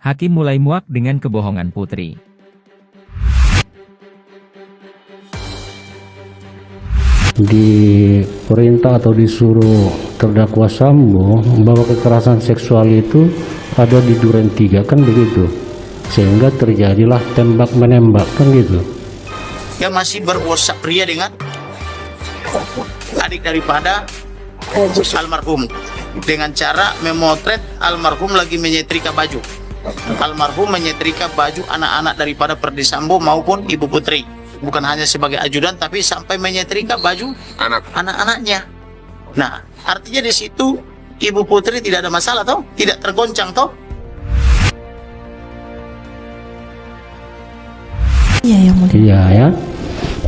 Hakim mulai muak dengan kebohongan Putri. Diperintah atau disuruh terdakwa Sambo bahwa kekerasan seksual itu ada di Duren 3, kan begitu, sehingga terjadilah tembak menembak, kan gitu. Dia masih berwhatsapp pria dengan adik daripada almarhum dengan cara memotret almarhum lagi menyetrika baju. Almarhum menyetrika baju anak-anak daripada Ferdy Sambo maupun Ibu Putri. Bukan hanya sebagai ajudan, tapi sampai menyetrika baju anak-anaknya. Nah, artinya di situ Ibu Putri tidak ada masalah toh, tidak tergoncang toh. Iya, yang mulia. Iya ya.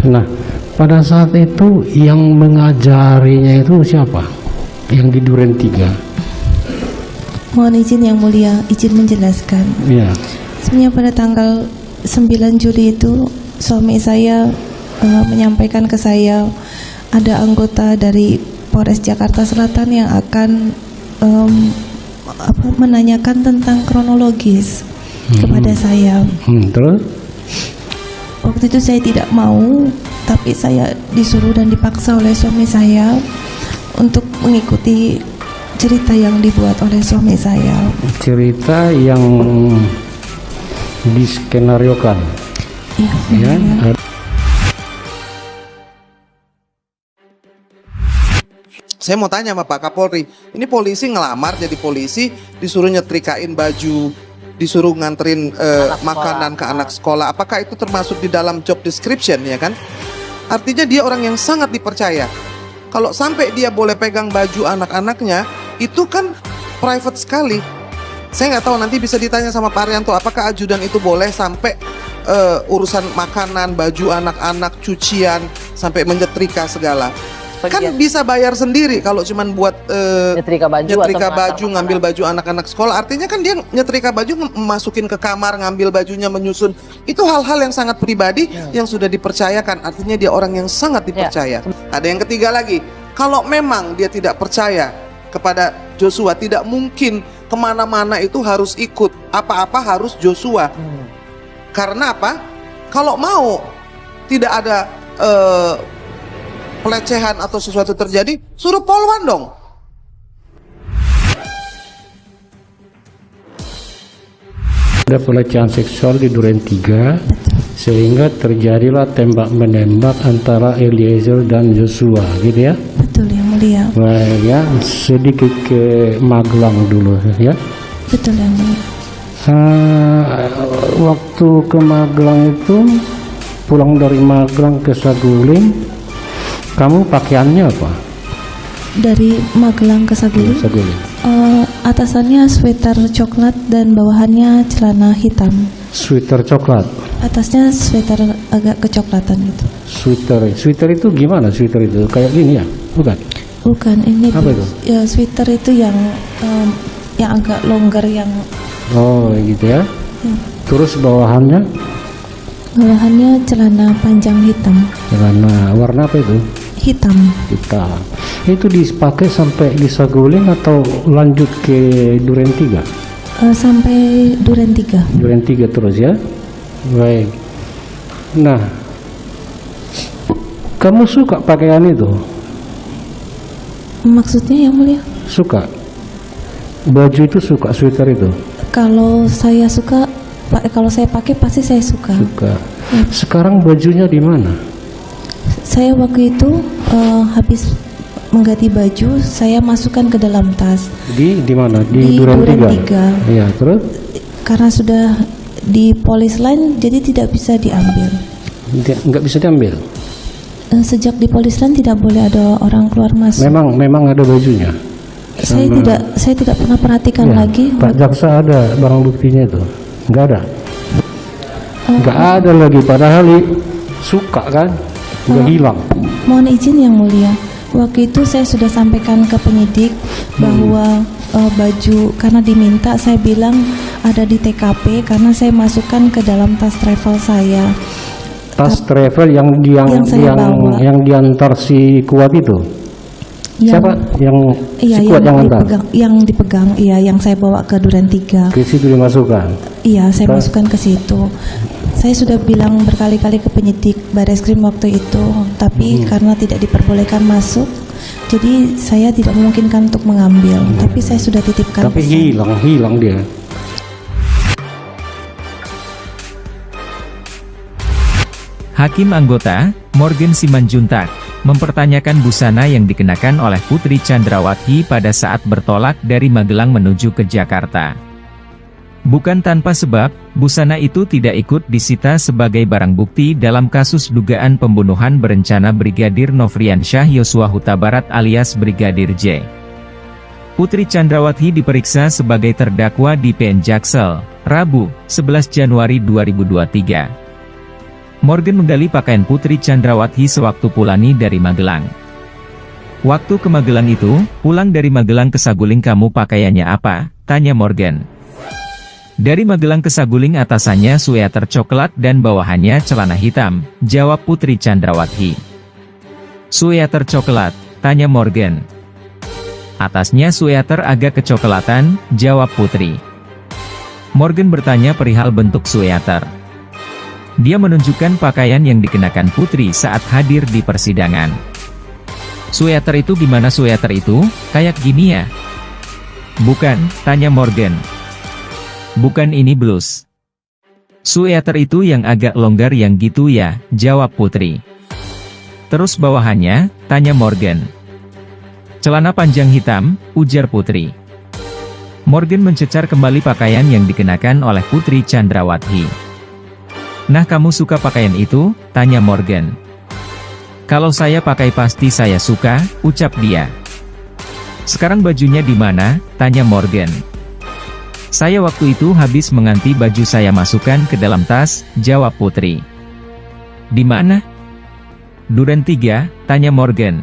Nah, pada saat itu yang mengajarinya itu siapa? Yang di Duren 3. Mohon izin yang mulia, izin menjelaskan. Iya. Sebenarnya pada tanggal 9 Juli itu suami saya menyampaikan ke saya ada anggota dari Polres Jakarta Selatan yang akan menanyakan tentang kronologis kepada saya. Terus? Waktu itu saya tidak mau, tapi saya disuruh dan dipaksa oleh suami saya untuk mengikuti cerita yang dibuat oleh suami saya. Cerita yang diskenariokan. Ya. Saya mau tanya sama Pak Kapolri, ini polisi ngelamar jadi polisi, disuruh nyetrikain baju, disuruh nganterin makanan ke anak sekolah. Apakah itu termasuk di dalam job description, ya kan? Artinya dia orang yang sangat dipercaya. Kalau sampai dia boleh pegang baju anak-anaknya, itu kan private sekali. Saya nggak tahu, nanti bisa ditanya sama Pak Arianto, apakah ajudan itu boleh sampai urusan makanan, baju anak-anak, cucian, sampai menyetrika segala. Kan bisa bayar sendiri kalau cuman buat nyetrika baju, ngambil baju anak-anak sekolah. Artinya kan dia nyetrika baju, masukin ke kamar, ngambil bajunya, menyusun. Itu hal-hal yang sangat pribadi yang sudah dipercayakan. Artinya dia orang yang sangat dipercaya. Ada yang ketiga lagi, kalau memang dia tidak percaya kepada Joshua, tidak mungkin kemana-mana itu harus ikut, apa-apa harus Joshua. Karena apa? Kalau mau tidak ada pelecehan atau sesuatu terjadi, suruh Polwan dong. Ada pelecehan seksual di Duren 3, sehingga terjadilah tembak menembak antara Eliezer dan Joshua, gitu ya? Betul yang mulia. Baik ya, sedikit ke Magelang dulu ya. Betul yang mulia. Waktu ke Magelang itu, pulang dari Magelang ke Saguling, kamu pakaiannya apa? Dari Magelang ke Saguling. Atasannya sweater coklat dan bawahannya celana hitam. Sweater coklat. Atasnya sweater agak kecoklatan gitu. Sweater itu gimana? Sweater itu kayak gini ya? Bukan? Bukan, ini apa itu? Ya, sweater itu yang agak longgar yang. Oh gitu ya. Terus bawahannya? Bawahannya celana panjang hitam. Celana warna apa itu? Hitam. Hitam. Itu dipakai sampai di Saguling atau lanjut ke Duren 3? Sampai Duren 3. Duren 3 terus ya. Baik. Nah, kamu suka pakaian itu? Maksudnya yang mulia? Suka. Baju itu suka, sweater itu? Kalau saya suka, kalau saya pakai pasti saya suka. Suka. Sekarang bajunya di mana? Saya waktu itu habis mengganti baju, saya masukkan ke dalam tas. Di mana? Di Duren 3. Iya, terus? Karena sudah di polis lain, jadi tidak bisa diambil. Nggak bisa diambil? Sejak di polis lain tidak boleh ada orang keluar masuk. Memang ada bajunya. Saya tidak pernah perhatikan lagi. Pak Jaksa ada barang buktinya itu? Nggak ada. Nggak ada lagi, padahal suka kan? Udah hilang. Mohon izin yang mulia. Waktu itu saya sudah sampaikan ke penyidik bahwa baju, karena diminta, saya bilang ada di TKP karena saya masukkan ke dalam tas travel saya. Tas travel yang diantar si Kuat itu? Yang, siapa? Iya, sekuat yang antar. yang dipegang, iya, yang saya bawa ke Duren 3. Ke situ dimasukkan. Iya, saya masukkan ke situ. Saya sudah bilang berkali-kali ke penyidik Bareskrim waktu itu, tapi karena tidak diperbolehkan masuk, jadi saya tidak memungkinkan untuk mengambil. Tapi saya sudah titipkan. Tapi pesan. hilang dia. Hakim anggota, Morgan Simanjuntak, mempertanyakan busana yang dikenakan oleh Putri Chandrawati pada saat bertolak dari Magelang menuju ke Jakarta. Bukan tanpa sebab, busana itu tidak ikut disita sebagai barang bukti dalam kasus dugaan pembunuhan berencana Brigadir Nofriansyah Yosua Huta Barat alias Brigadir J. Putri Chandrawati diperiksa sebagai terdakwa di PN Jaksel, Rabu, 11 Januari 2023. Morgan menggali pakaian Putri Chandrawati sewaktu pulani dari Magelang. Waktu ke Magelang itu, pulang dari Magelang ke Saguling kamu pakaiannya apa? Tanya Morgan. Dari Magelang ke Saguling atasannya sweater coklat dan bawahannya celana hitam, jawab Putri Chandrawati. Sweater coklat, tanya Morgan. Atasnya sweater agak kecoklatan, jawab Putri. Morgan bertanya perihal bentuk sweater. Dia menunjukkan pakaian yang dikenakan Putri saat hadir di persidangan. Sweater itu gimana sweater itu? Kayak gini ya? Bukan, tanya Morgan. Bukan ini blus. Sweater itu yang agak longgar yang gitu ya, jawab Putri. Terus bawahannya, tanya Morgan. Celana panjang hitam, ujar Putri. Morgan mencecar kembali pakaian yang dikenakan oleh Putri Chandrawati. Nah kamu suka pakaian itu? Tanya Morgan. Kalau saya pakai pasti saya suka, ucap dia. Sekarang bajunya di mana? Tanya Morgan. Saya waktu itu habis menganti baju saya masukkan ke dalam tas, jawab Putri. Di mana? Duren 3, tanya Morgan.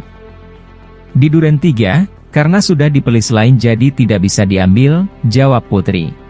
Di Duren 3, karena sudah dipelis lain jadi tidak bisa diambil, jawab Putri.